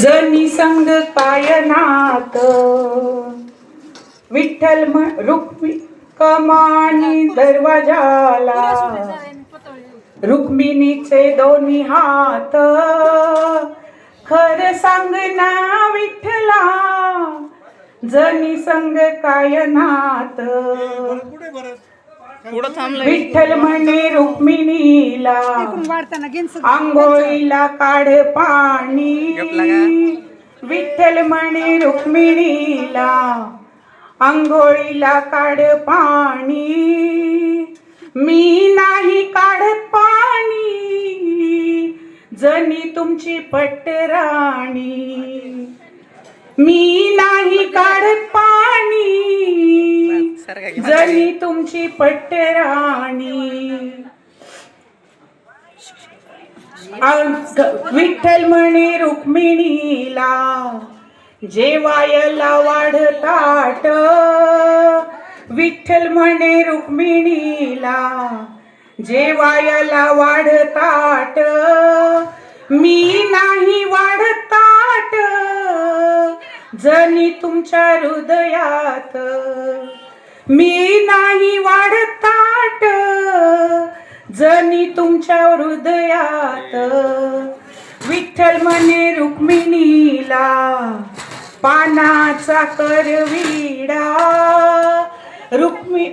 जनी संग पायनात विठ्ठल रुक्मी कमानी दरवाजाला रुक्मिणीचे दोन्ही हात खर सांग ना विठ्ठला जनी संग कायनात विठ्ठल म्हणे रुक्मिणीला आंघोळीला काढ पाणी विठ्ठल म्हणे रुक्मिणीला आंघोळीला काढ पाणी मी नाही काढत पाणी जनी तुमची पटराणी मी नाही काढत पाणी जनी तुमची पटराणी विठ्ठल म्हणे रुक्मिणीला जेवायला वाढ ताट विठ्ठल म्हणे रुक्मिणीला जेवायला वाढ ताट मी नाही वाढत ताट जनी तुमच्या हृदयात मी नाही वाढत ताट जनी तुमच्या हृदयात विठ्ठल म्हणे रुक्मिणीला पानाचा करविडा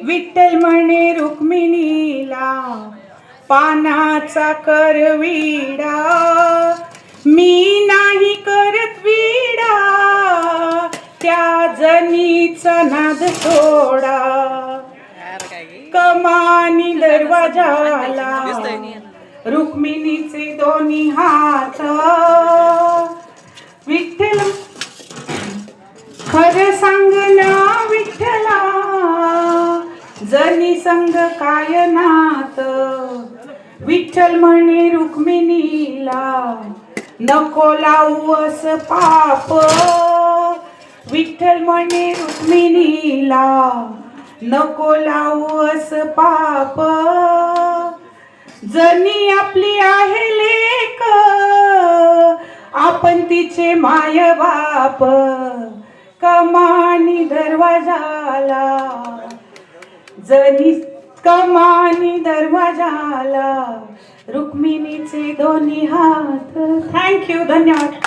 विठ्ठल म्हणे रुक्मिणीला पानाचा करविडा मी नाही करत विडा त्या जनीचा नाद सोडा कमानी दरवाजाला रुक्मिणीचे दोन्ही हात विठ्ठल खरं सांग ना विठ्ठला जनी संग कायनात विठ्ठल म्हणे रुक्मिणीला नको लावू अस पाप विठ्ठल म्हणे रुक्मिणीला नको लावू अस पाप जनी आपली आहे लेक आपण तिचे माय बाप कमानी दरवाजाला जनी कमानी दरवाजाला रुक्मिणीचे दोन्ही हात. थँक्यू, धन्यवाद.